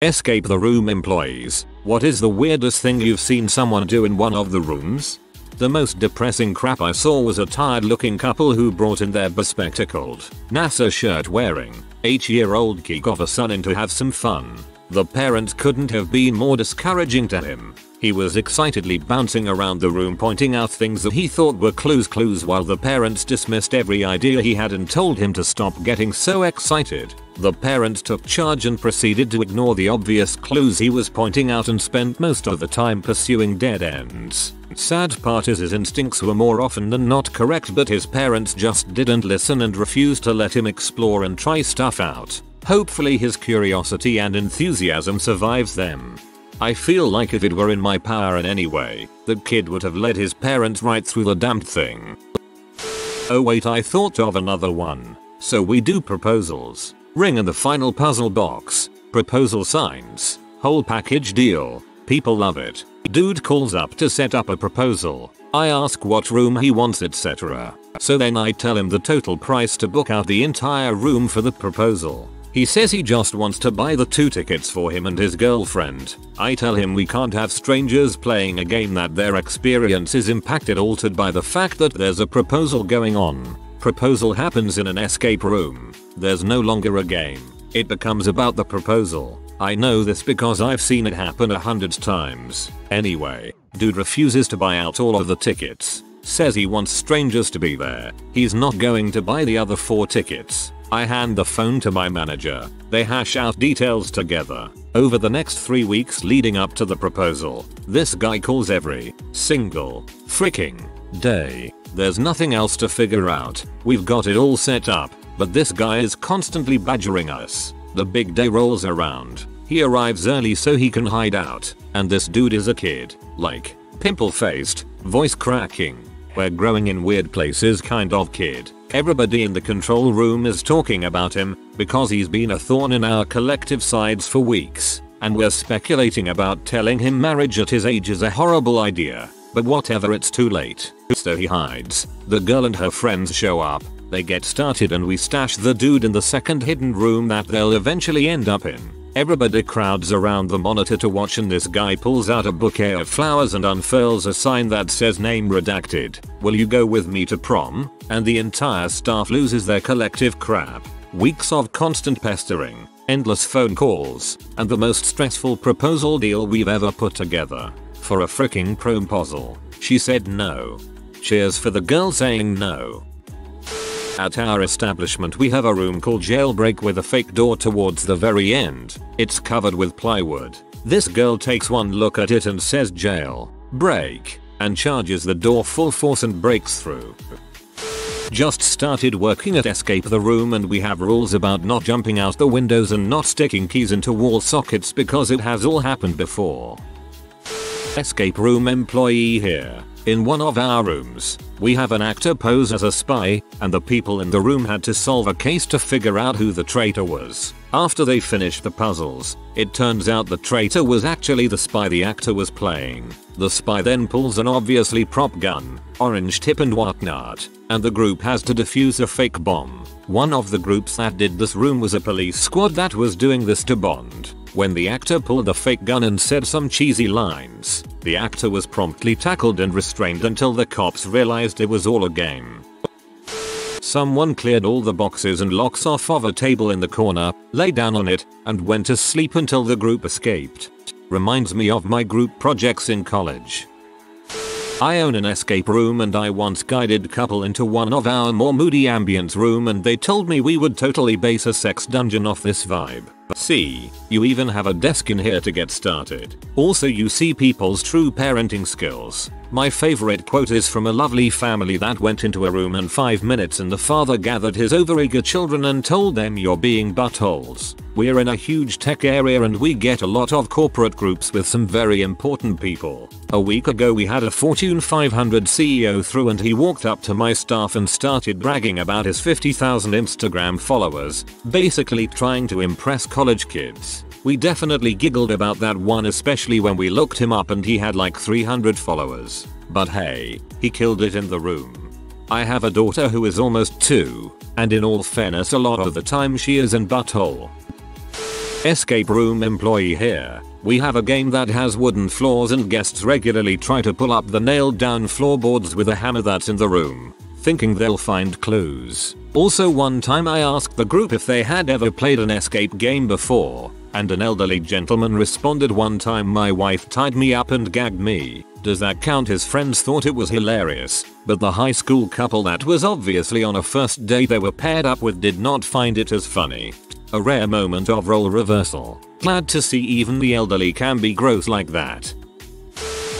Escape the room employees. What is the weirdest thing you've seen someone do in one of the rooms? The most depressing crap I saw was a tired looking couple who brought in their bespectacled, NASA shirt wearing, 8-year-old geek of a son in to have some fun. The parent couldn't have been more discouraging to him. He was excitedly bouncing around the room pointing out things that he thought were clues while the parents dismissed every idea he had and told him to stop getting so excited. The parent took charge and proceeded to ignore the obvious clues he was pointing out and spent most of the time pursuing dead ends. Sad part is his instincts were more often than not correct, but his parents just didn't listen and refused to let him explore and try stuff out. Hopefully his curiosity and enthusiasm survives them. I feel like if it were in my power in any way, the kid would have led his parents right through the damned thing. Oh wait, I thought of another one. So we do proposals. Ring in the final puzzle box. Proposal signs. Whole package deal. People love it. Dude calls up to set up a proposal. I ask what room he wants, etc. So then I tell him the total price to book out the entire room for the proposal. He says he just wants to buy the 2 tickets for him and his girlfriend. I tell him we can't have strangers playing a game that their experience is altered by the fact that there's a proposal going on. Proposal happens in an escape room. There's no longer a game. It becomes about the proposal. I know this because I've seen it happen 100 times. Anyway, dude refuses to buy out all of the tickets. Says he wants strangers to be there. He's not going to buy the other 4 tickets. I hand the phone to my manager. They hash out details together. Over the next 3 weeks leading up to the proposal, this guy calls every single freaking day. There's nothing else to figure out. We've got it all set up, but this guy is constantly badgering us. The big day rolls around. He arrives early so he can hide out, and this dude is a kid. Like, pimple-faced, voice cracking, we're growing in weird places kind of kid. Everybody in the control room is talking about him because he's been a thorn in our collective sides for weeks, and we're speculating about telling him marriage at his age is a horrible idea, but whatever, it's too late. So he hides. The girl and her friends show up, they get started, and we stash the dude in the second hidden room that they'll eventually end up in. Everybody crowds around the monitor to watch, and this guy pulls out a bouquet of flowers and unfurls a sign that says name redacted. Will you go with me to prom? And the entire staff loses their collective crap. Weeks of constant pestering, endless phone calls, and the most stressful proposal deal we've ever put together. For a freaking promposal. She said no. Cheers for the girl saying no. At our establishment we have a room called Jailbreak with a fake door towards the very end. It's covered with plywood. This girl takes one look at it and says jail, break, and charges the door full force and breaks through. Just started working at Escape the Room, and we have rules about not jumping out the windows and not sticking keys into wall sockets because it has all happened before. Escape room employee here. In one of our rooms, we have an actor pose as a spy, and the people in the room had to solve a case to figure out who the traitor was. After they finished the puzzles, it turns out the traitor was actually the spy the actor was playing. The spy then pulls an obviously prop gun, orange tip and whatnot, and the group has to defuse a fake bomb. One of the groups that did this room was a police squad that was doing this to Bond. When the actor pulled the fake gun and said some cheesy lines, the actor was promptly tackled and restrained until the cops realized it was all a game. Someone cleared all the boxes and locks off of a table in the corner, lay down on it, and went to sleep until the group escaped. Reminds me of my group projects in college. I own an escape room, and I once guided a couple into one of our more moody ambience room, and they told me we would totally base a sex dungeon off this vibe. See, you even have a desk in here to get started. Also, you see people's true parenting skills. My favorite quote is from a lovely family that went into a room in 5 minutes, and the father gathered his overeager children and told them, "You're being buttholes." We're in a huge tech area and we get a lot of corporate groups with some very important people. A week ago we had a Fortune 500 CEO through, and he walked up to my staff and started bragging about his 50,000 Instagram followers, basically trying to impress college kids. We definitely giggled about that one, especially when we looked him up and he had like 300 followers. But hey, he killed it in the room. I have a daughter who is almost 2, and in all fairness a lot of the time she is in butthole. Escape room employee here. We have a game that has wooden floors and guests regularly try to pull up the nailed down floorboards with a hammer that's in the room, thinking they'll find clues. Also, one time I asked the group if they had ever played an escape game before, and an elderly gentleman responded, "One time my wife tied me up and gagged me." Does that count? His friends thought it was hilarious, but the high school couple that was obviously on a first date they were paired up with did not find it as funny. A rare moment of role reversal. Glad to see even the elderly can be gross like that.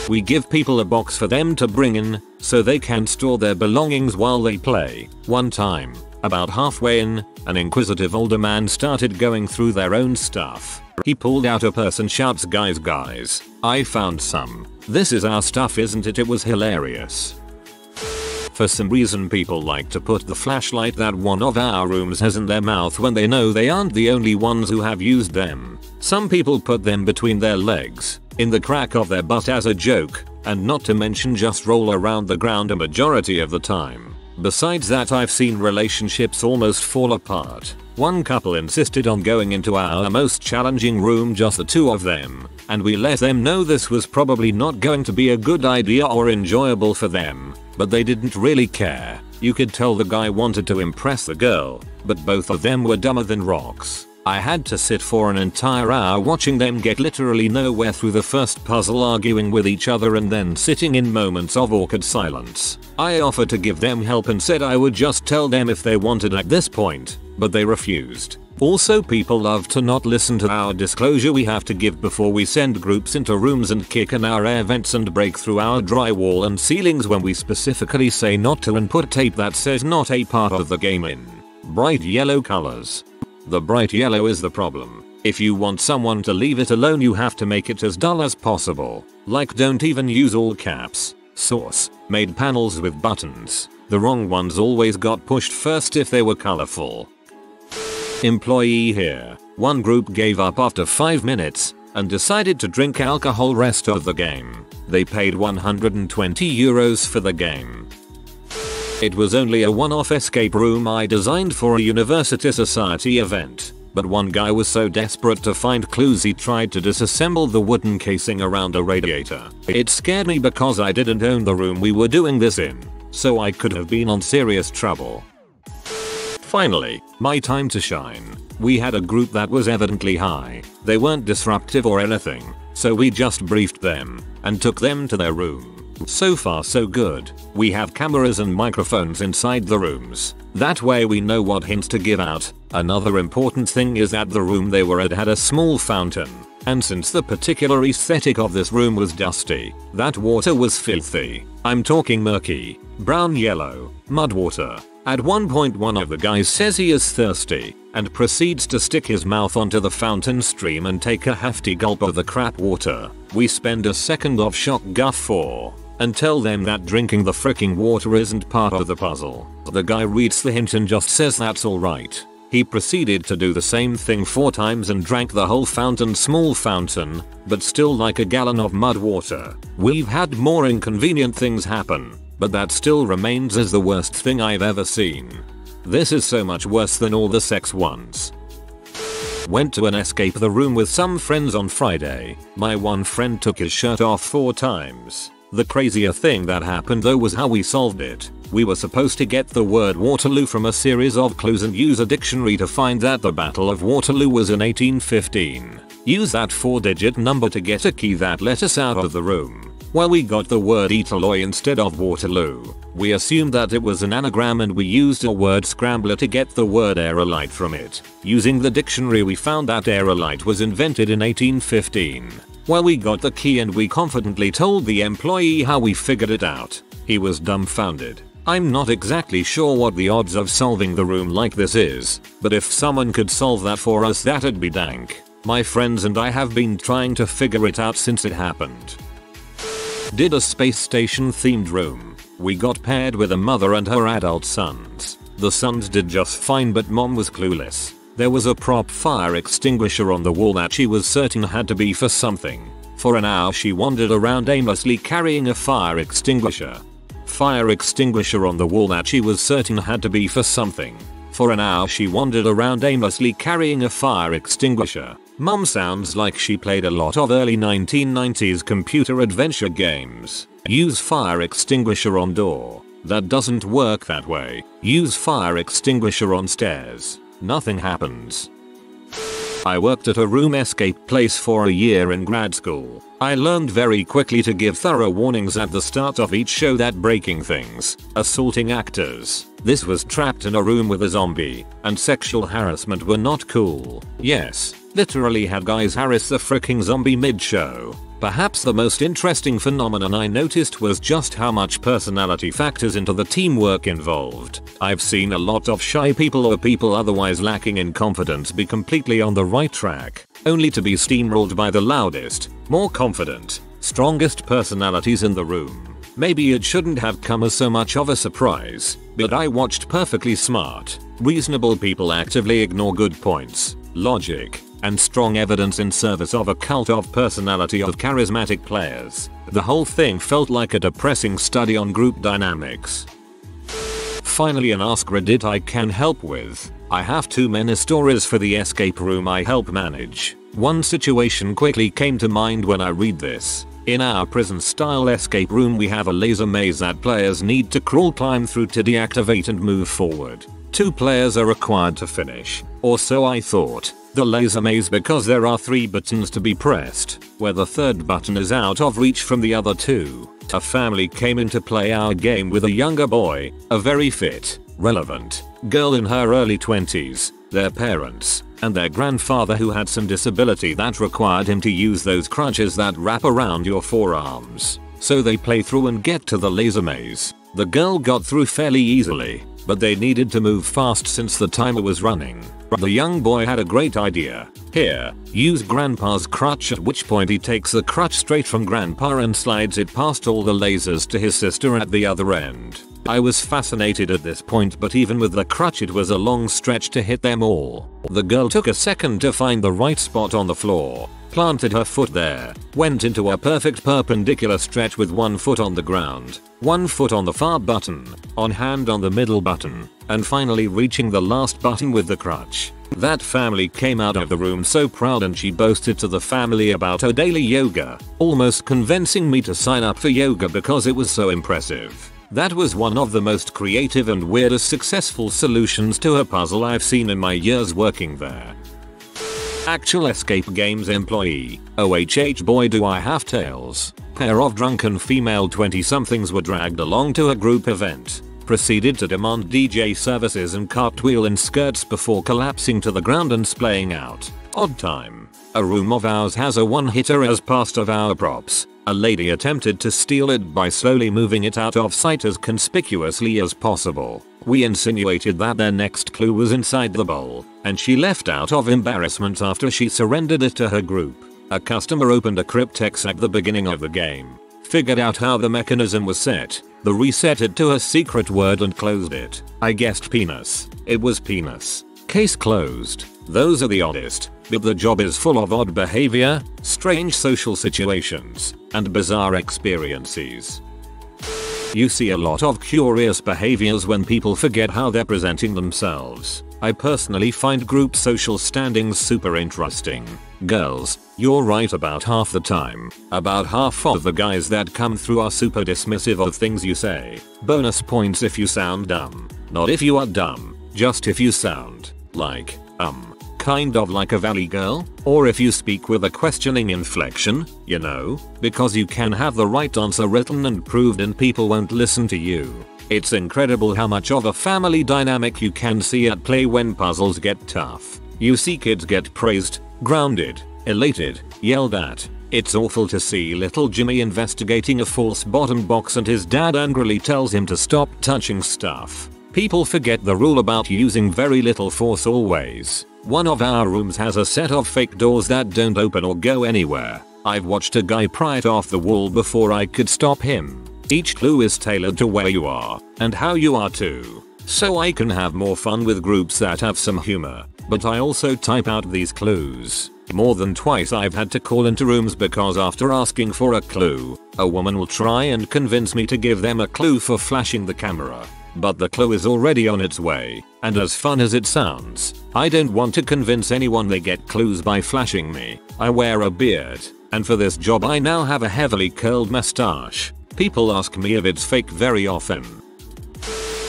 We give people a box for them to bring in, so they can store their belongings while they play. One time, about halfway in, an inquisitive older man started going through their own stuff. He pulled out a purse and shouts, guys, I found some. This is our stuff, isn't it?" It was hilarious. For some reason people like to put the flashlight that one of our rooms has in their mouth when they know they aren't the only ones who have used them. Some people put them between their legs, in the crack of their butt as a joke, and not to mention just roll around the ground a majority of the time. Besides that, I've seen relationships almost fall apart. One couple insisted on going into our most challenging room, just the two of them, and we let them know this was probably not going to be a good idea or enjoyable for them, but they didn't really care. You could tell the guy wanted to impress the girl, but both of them were dumber than rocks. I had to sit for an entire hour watching them get literally nowhere through the first puzzle, arguing with each other and then sitting in moments of awkward silence. I offered to give them help and said I would just tell them if they wanted at this point, but they refused. Also, people love to not listen to our disclosure we have to give before we send groups into rooms and kick in our air vents and break through our drywall and ceilings when we specifically say not to, and put tape that says not a part of the game in bright yellow colors. The bright yellow is the problem. If you want someone to leave it alone, you have to make it as dull as possible. Like, don't even use all caps. Source: made panels with buttons. The wrong ones always got pushed first if they were colorful. Employee here. One group gave up after 5 minutes and decided to drink alcohol rest of the game. They paid €120 for the game. It was only a one-off escape room I designed for a university society event, but one guy was so desperate to find clues he tried to disassemble the wooden casing around a radiator. It scared me because I didn't own the room we were doing this in, so I could have been on serious trouble. Finally, my time to shine. We had a group that was evidently high. They weren't disruptive or anything, so we just briefed them and took them to their room. So far so good. We have cameras and microphones inside the rooms. That way we know what hints to give out. Another important thing is that the room they were at had a small fountain, and since the particular aesthetic of this room was dusty, that water was filthy. I'm talking murky, brown yellow, mud water. At one point one of the guys says he is thirsty and proceeds to stick his mouth onto the fountain stream and take a hefty gulp of the crap water. We spend a second of shock guffaw and tell them that drinking the fricking water isn't part of the puzzle. The guy reads the hint and just says that's alright. He proceeded to do the same thing 4 times and drank the whole fountain, small fountain, but still like a gallon of mud water. We've had more inconvenient things happen, but that still remains as the worst thing I've ever seen. This is so much worse than all the sex ones. Went to an escape the room with some friends on Friday. My one friend took his shirt off 4 times. The crazier thing that happened though was how we solved it. We were supposed to get the word Waterloo from a series of clues and use a dictionary to find that the Battle of Waterloo was in 1815. Use that 4-digit number to get a key that let us out of the room. Well, we got the word Eteloy instead of Waterloo. We assumed that it was an anagram and we used a word scrambler to get the word aerolite from it. Using the dictionary we found that aerolite was invented in 1815. Well, we got the key and we confidently told the employee how we figured it out. He was dumbfounded. I'm not exactly sure what the odds of solving the room like this is, but if someone could solve that for us, that'd be dank. My friends and I have been trying to figure it out since it happened. Did a space station themed room. We got paired with a mother and her adult sons. The sons did just fine, but mom was clueless. There was a prop fire extinguisher on the wall that she was certain had to be for something. For an hour she wandered around aimlessly carrying a fire extinguisher. Fire extinguisher on the wall that she was certain had to be for something. For an hour she wandered around aimlessly carrying a fire extinguisher. Mom sounds like she played a lot of early 1990s computer adventure games. Use fire extinguisher on door. That doesn't work that way. Use fire extinguisher on stairs. Nothing happens. I worked at a room escape place for a year in grad school. I learned very quickly to give thorough warnings at the start of each show that breaking things, assaulting actors, this was trapped in a room with a zombie, and sexual harassment were not cool. Yes, literally had guys harass the freaking zombie mid-show. Perhaps the most interesting phenomenon I noticed was just how much personality factors into the teamwork involved. I've seen a lot of shy people or people otherwise lacking in confidence be completely on the right track, only to be steamrolled by the loudest, more confident, strongest personalities in the room. Maybe it shouldn't have come as so much of a surprise, but I watched perfectly smart, reasonable people actively ignore good points, logic, and strong evidence in service of a cult of personality of charismatic players. The whole thing felt like a depressing study on group dynamics. Finally, an Ask Reddit I can help with. I have too many stories for the escape room I help manage. One situation quickly came to mind when I read this. In our prison style escape room we have a laser maze that players need to crawl climb through to deactivate and move forward. 2 players are required to finish, or so I thought, the laser maze because there are 3 buttons to be pressed, where the 3rd button is out of reach from the other 2. A family came in to play our game with a younger boy, a very fit, relevant girl in her early 20s, their parents, and their grandfather who had some disability that required him to use those crutches that wrap around your forearms. So they play through and get to the laser maze. The girl got through fairly easily, but they needed to move fast since the timer was running. The young boy had a great idea. Here, use grandpa's crutch, at which point he takes the crutch straight from grandpa and slides it past all the lasers to his sister at the other end. I was fascinated at this point, but even with the crutch it was a long stretch to hit them all. The girl took a second to find the right spot on the floor, planted her foot there, went into a perfect perpendicular stretch with 1 foot on the ground, 1 foot on the far button, on hand on the middle button, and finally reaching the last button with the crutch. That family came out of the room so proud, and she boasted to the family about her daily yoga, almost convincing me to sign up for yoga because it was so impressive. That was one of the most creative and weirdest successful solutions to a puzzle I've seen in my years working there. Actual escape games employee. OHH boy do I have tales. Pair of drunken female 20-somethings were dragged along to a group event, proceeded to demand DJ services and cartwheel in skirts before collapsing to the ground and splaying out. Odd time. A room of ours has a one-hitter as part of our props. A lady attempted to steal it by slowly moving it out of sight as conspicuously as possible. We insinuated that their next clue was inside the bowl, and she left out of embarrassment after she surrendered it to her group. A customer opened a cryptex at the beginning of the game, figured out how the mechanism was set, reset it to a secret word and closed it. I guessed penis. It was penis. Case closed. Those are the oddest, but the job is full of odd behavior, strange social situations, and bizarre experiences. You see a lot of curious behaviors when people forget how they're presenting themselves. I personally find group social standings super interesting. Girls, you're right about half the time. About half of the guys that come through are super dismissive of things you say. Bonus points if you sound dumb. Not if you are dumb, just if you sound like, kind of like a valley girl, or if you speak with a questioning inflection, you know, because you can have the right answer written and proved and people won't listen to you. It's incredible how much of a family dynamic you can see at play when puzzles get tough. You see kids get praised, grounded, elated, yelled at. It's awful to see little Jimmy investigating a false bottom box and his dad angrily tells him to stop touching stuff. People forget the rule about using very little force always. One of our rooms has a set of fake doors that don't open or go anywhere. I've watched a guy pry it off the wall before I could stop him. Each clue is tailored to where you are, and how you are too. So I can have more fun with groups that have some humor, but I also type out these clues. More than twice I've had to call into rooms because after asking for a clue, a woman will try and convince me to give them a clue for flashing the camera. but the clue is already on its way, and as fun as it sounds, I don't want to convince anyone they get clues by flashing me. I wear a beard, and for this job I now have a heavily curled mustache. People ask me if it's fake very often.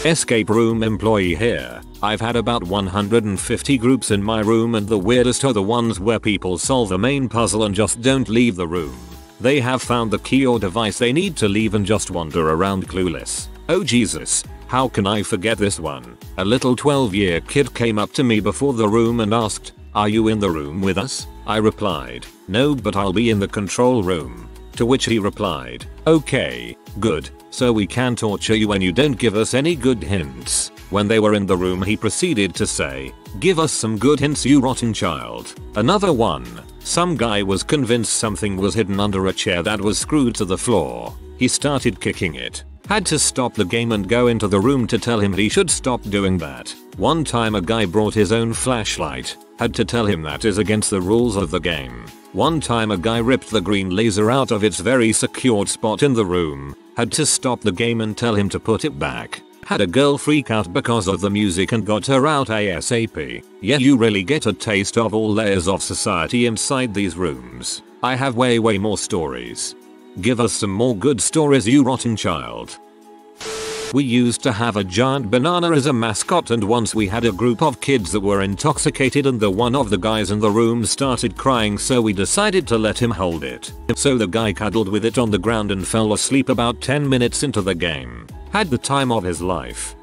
Escape room employee here. I've had about 150 groups in my room, and the weirdest are the ones where people solve the main puzzle and just don't leave the room. They have found the key or device they need to leave and just wander around clueless. Oh Jesus, how can I forget this one? A little 12-year kid came up to me before the room and asked, "Are you in the room with us?" I replied, "No, but I'll be in the control room." To which he replied, "Okay, good, so we can torture you when you don't give us any good hints." When they were in the room he proceeded to say, "Give us some good hints, you rotten child." Another one. Some guy was convinced something was hidden under a chair that was screwed to the floor. He started kicking it. Had to stop the game and go into the room to tell him he should stop doing that. One time a guy brought his own flashlight. Had to tell him that is against the rules of the game. One time a guy ripped the green laser out of its very secured spot in the room. Had to stop the game and tell him to put it back. Had a girl freak out because of the music and got her out ASAP. Yeah, you really get a taste of all layers of society inside these rooms. I have way more stories. Give us some more good stories, you rotten child. We used to have a giant banana as a mascot, and once we had a group of kids that were intoxicated and one of the guys in the room started crying, so we decided to let him hold it. So the guy cuddled with it on the ground and fell asleep about 10 minutes into the game. Had the time of his life.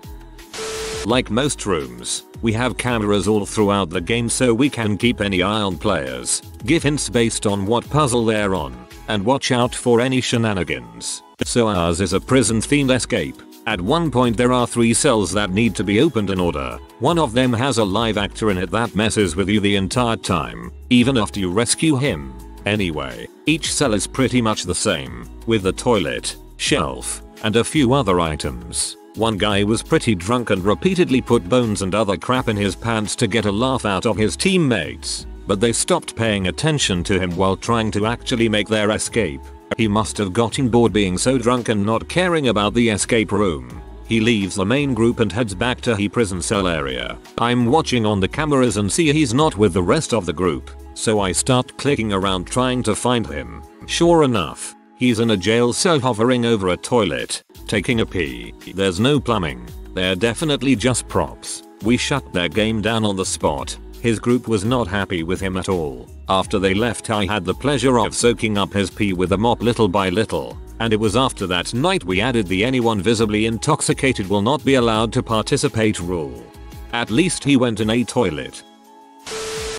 Like most rooms, we have cameras all throughout the game so we can keep any eye on players, give hints based on what puzzle they're on, and watch out for any shenanigans. So ours is a prison-themed escape. At one point there are 3 cells that need to be opened in order. One of them has a live actor in it that messes with you the entire time, even after you rescue him. Anyway, each cell is pretty much the same, with a toilet, shelf, and a few other items. One guy was pretty drunk and repeatedly put bones and other crap in his pants to get a laugh out of his teammates, but they stopped paying attention to him while trying to actually make their escape. He must have gotten bored being so drunk and not caring about the escape room. He leaves the main group and heads back to his prison cell area. I'm watching on the cameras and see he's not with the rest of the group, so I start clicking around trying to find him. Sure enough, he's in a jail cell hovering over a toilet, taking a pee. There's no plumbing. They're definitely just props. We shut their game down on the spot. His group was not happy with him at all. After they left I had the pleasure of soaking up his pee with a mop little by little, and it was after that night we added the anyone visibly intoxicated will not be allowed to participate rule. At least he went in a toilet.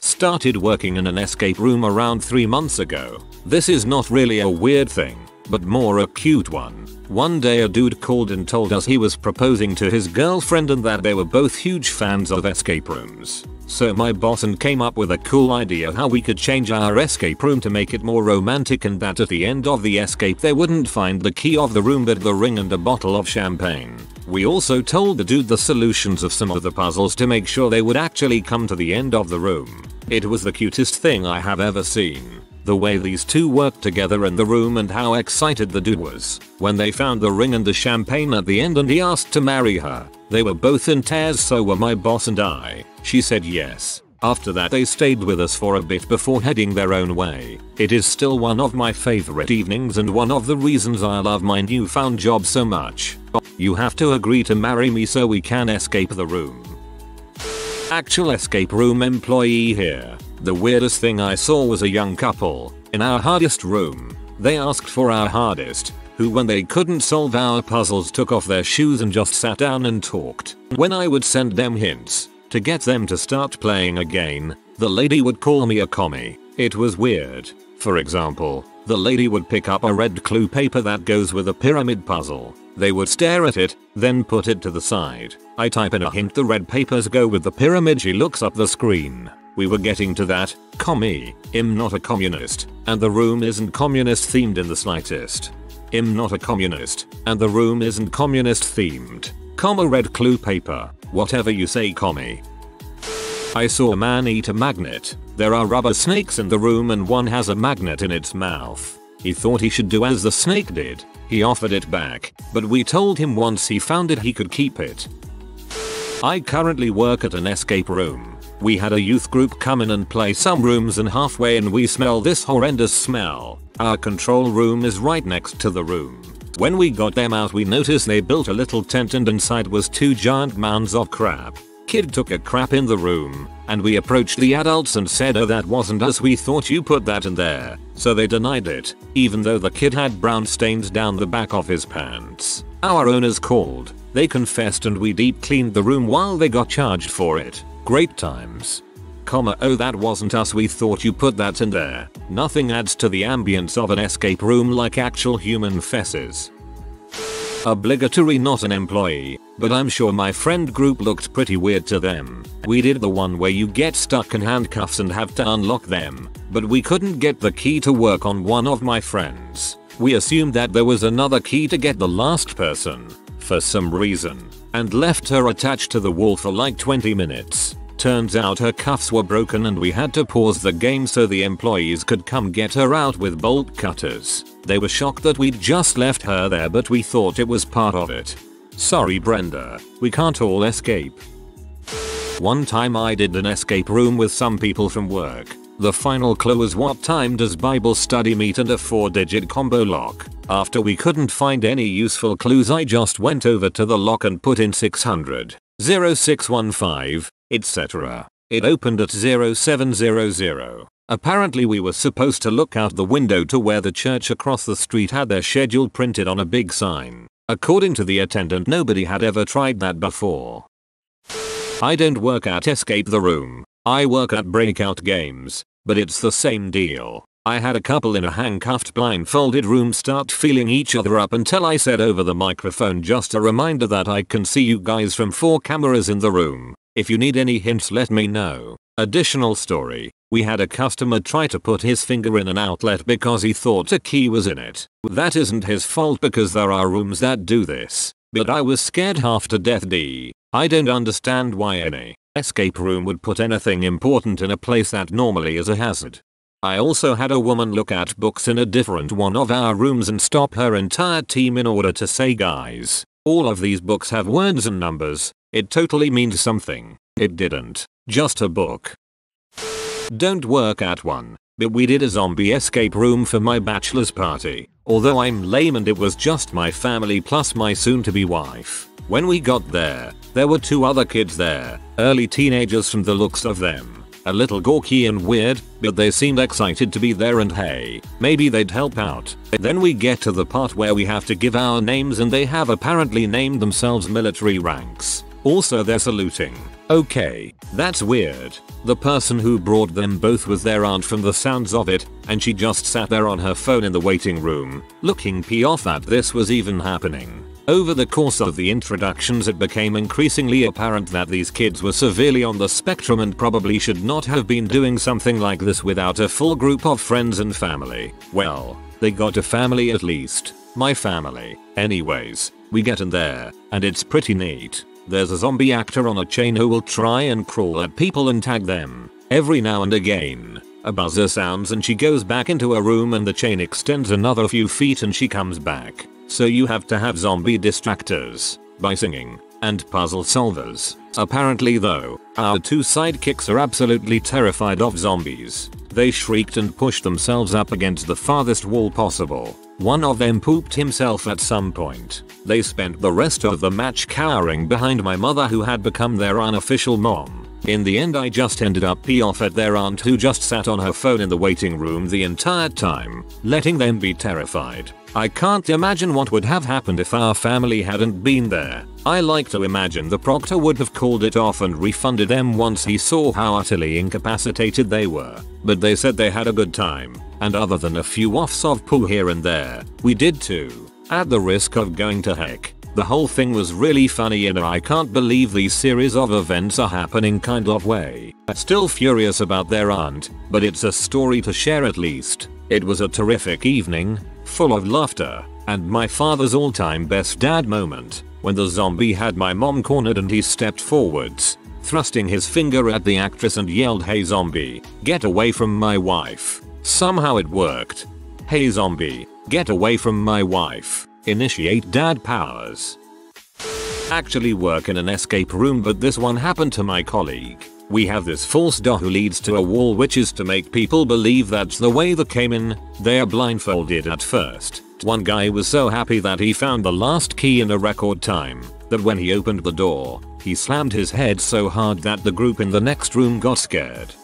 Started working in an escape room around 3 months ago. This is not really a weird thing, but more a cute one. One day a dude called and told us he was proposing to his girlfriend and that they were both huge fans of escape rooms. So my boss and came up with a cool idea how we could change our escape room to make it more romantic, and that at the end of the escape they wouldn't find the key of the room but the ring and a bottle of champagne. We also told the dude the solutions of some of the puzzles to make sure they would actually come to the end of the room. It was the cutest thing I have ever seen. The way these two worked together in the room and how excited the dude was when they found the ring and the champagne at the end and he asked to marry her. They were both in tears, so were my boss and I. She said yes. After that they stayed with us for a bit before heading their own way. It is still one of my favorite evenings and one of the reasons I love my newfound job so much. You have to agree to marry me so we can escape the room. Actual escape room employee here. The weirdest thing I saw was a young couple in our hardest room. They asked for our hardest, who when they couldn't solve our puzzles took off their shoes and just sat down and talked. When I would send them hints to get them to start playing again, the lady would call me a commie. It was weird. For example, the lady would pick up a red clue paper that goes with a pyramid puzzle. They would stare at it, then put it to the side. I type in a hint, the red papers go with the pyramid. She looks up the screen. We were getting to that. Commie. I'm not a communist, and the room isn't communist themed in the slightest. I'm not a communist, and the room isn't communist themed. Comma red clue paper. Whatever you say, commie. I saw a man eat a magnet. There are rubber snakes in the room and one has a magnet in its mouth. He thought he should do as the snake did. He offered it back, but we told him once he found it he could keep it. I currently work at an escape room. We had a youth group come in and play some rooms, and halfway in we smell this horrendous smell. Our control room is right next to the room. When we got them out we noticed they built a little tent and inside was 2 giant mounds of crap. Kid took a crap in the room, and we approached the adults and said, "Oh, that wasn't us, we thought you put that in there." So they denied it, even though the kid had brown stains down the back of his pants. Our owners called, they confessed, and we deep cleaned the room while they got charged for it. Great times. "Oh, that wasn't us, we thought you put that in there." Nothing adds to the ambience of an escape room like actual human fesses. Obligatory, not an employee, but I'm sure my friend group looked pretty weird to them. We did the one where you get stuck in handcuffs and have to unlock them, but we couldn't get the key to work on one of my friends. We assumed that there was another key to get the last person, for some reason, and left her attached to the wall for like 20 minutes. Turns out her cuffs were broken and we had to pause the game so the employees could come get her out with bolt cutters. They were shocked that we'd just left her there, but we thought it was part of it. Sorry Brenda, we can't all escape. One time I did an escape room with some people from work. The final clue was, what time does Bible study meet, and a 4-digit combo lock. After we couldn't find any useful clues I just went over to the lock and put in 600, 0615, etc. It opened at 0700. Apparently we were supposed to look out the window to where the church across the street had their schedule printed on a big sign. According to the attendant, nobody had ever tried that before. I don't work at Escape the Room. I work at Breakout Games, but it's the same deal. I had a couple in a handcuffed blindfolded room start feeling each other up until I said over the microphone, "Just a reminder that I can see you guys from 4 cameras in the room. If you need any hints, let me know." Additional story. We had a customer try to put his finger in an outlet because he thought a key was in it. That isn't his fault because there are rooms that do this. But I was scared half to death. I don't understand why any escape room would put anything important in a place that normally is a hazard. I also had a woman look at books in a different one of our rooms and stop her entire team in order to say, "Guys, all of these books have words and numbers. It totally means something." It didn't. Just a book. Don't work at one, but we did a zombie escape room for my bachelor's party. Although I'm lame and it was just my family plus my soon-to-be wife. When we got there were 2 other kids there, early teenagers from the looks of them. A little gawky and weird, but they seemed excited to be there and hey, maybe they'd help out. Then we get to the part where we have to give our names and they have apparently named themselves military ranks. Also they're saluting. Okay, that's weird. The person who brought them both was their aunt from the sounds of it, and she just sat there on her phone in the waiting room, looking off that this was even happening. Over the course of the introductions it became increasingly apparent that these kids were severely on the spectrum and probably should not have been doing something like this without a full group of friends and family. Well, they got a family at least. My family. Anyways, we get in there, and it's pretty neat. There's a zombie actor on a chain who will try and crawl at people and tag them. Every now and again, a buzzer sounds and she goes back into a room and the chain extends another few feet and she comes back. So you have to have zombie distractors by singing and puzzle solvers. Apparently though, our 2 sidekicks are absolutely terrified of zombies. They shrieked and pushed themselves up against the farthest wall possible. One of them pooped himself at some point. They spent the rest of the match cowering behind my mother who had become their unofficial mom. In the end I just ended up off at their aunt who just sat on her phone in the waiting room the entire time, letting them be terrified. I can't imagine what would have happened if our family hadn't been there. I like to imagine the proctor would have called it off and refunded them once he saw how utterly incapacitated they were. But they said they had a good time, and other than a few offs of poo here and there, we did too. At the risk of going to heck, the whole thing was really funny in a "I can't believe these series of events are happening" kind of way. Still furious about their aunt, but it's a story to share at least. It was a terrific evening, full of laughter, and my father's all-time best dad moment, when the zombie had my mom cornered and he stepped forwards, thrusting his finger at the actress and yelled, "Hey zombie, get away from my wife." Somehow it worked. Hey zombie, get away from my wife. Initiate dad powers. Actually work in an escape room, but this one happened to my colleague. We have this false door who leads to a wall, which is to make people believe that's the way they came in. They are blindfolded at first. One guy was so happy that he found the last key in a record time that when he opened the door, he slammed his head so hard that the group in the next room got scared.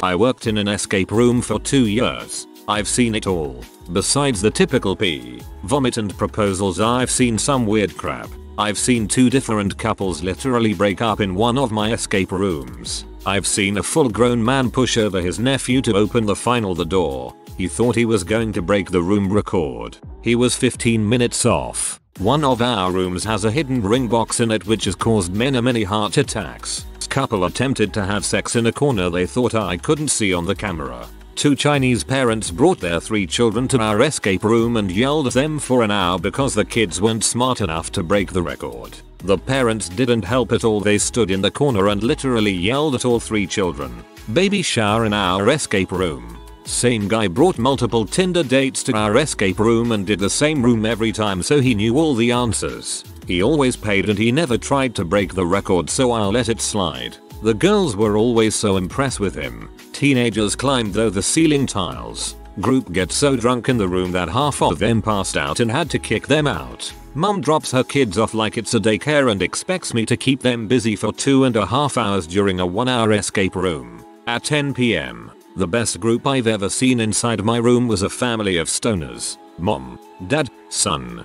I worked in an escape room for 2 years. I've seen it all. Besides the typical pee, vomit and proposals, I've seen some weird crap. I've seen 2 different couples literally break up in one of my escape rooms. I've seen a full grown man push over his nephew to open the door. He thought he was going to break the room record. He was 15 minutes off. One of our rooms has a hidden ring box in it which has caused many heart attacks. Couple attempted to have sex in a corner they thought I couldn't see on the camera. 2 Chinese parents brought their 3 children to our escape room and yelled at them for an hour because the kids weren't smart enough to break the record. The parents didn't help at all. They stood in the corner and literally yelled at all 3 children. Baby shower in our escape room. Same guy brought multiple Tinder dates to our escape room and did the same room every time, so he knew all the answers. He always paid and he never tried to break the record, so I'll let it slide. The girls were always so impressed with him. Teenagers climbed though the ceiling tiles. Group gets so drunk in the room that half of them passed out and had to kick them out. Mum drops her kids off like it's a daycare and expects me to keep them busy for 2.5 hours during a 1-hour escape room. At 10 PM. The best group I've ever seen inside my room was a family of stoners. Mom, dad, son's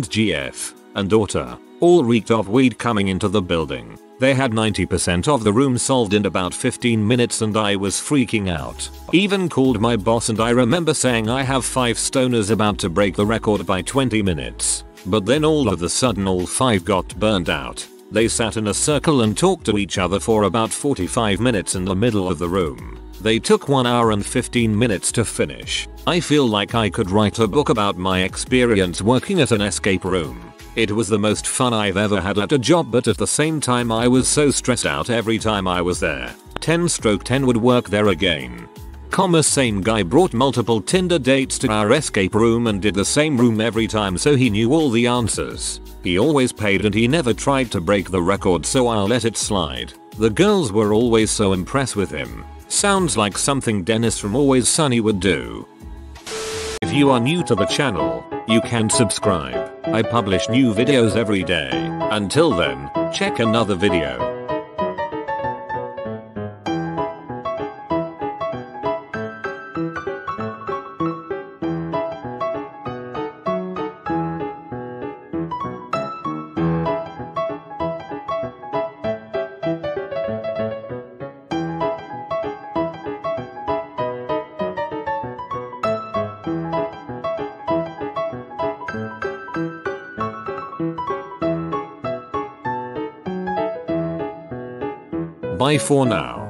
GF, and daughter. All reeked of weed coming into the building. They had 90% of the room solved in about 15 minutes and I was freaking out. Even called my boss and I remember saying I have 5 stoners about to break the record by 20 minutes. But then all of a sudden all 5 got burned out. They sat in a circle and talked to each other for about 45 minutes in the middle of the room. They took 1 hour and 15 minutes to finish. I feel like I could write a book about my experience working at an escape room. It was the most fun I've ever had at a job, but at the same time I was so stressed out every time I was there. 10/10 would work there again. Same guy brought multiple Tinder dates to our escape room and did the same room every time, so he knew all the answers. He always paid and he never tried to break the record, so I'll let it slide. The girls were always so impressed with him. Sounds like something Dennis from Always Sunny would do. If you are new to the channel, you can subscribe. I publish new videos every day. Until then, check another video. Bye for now.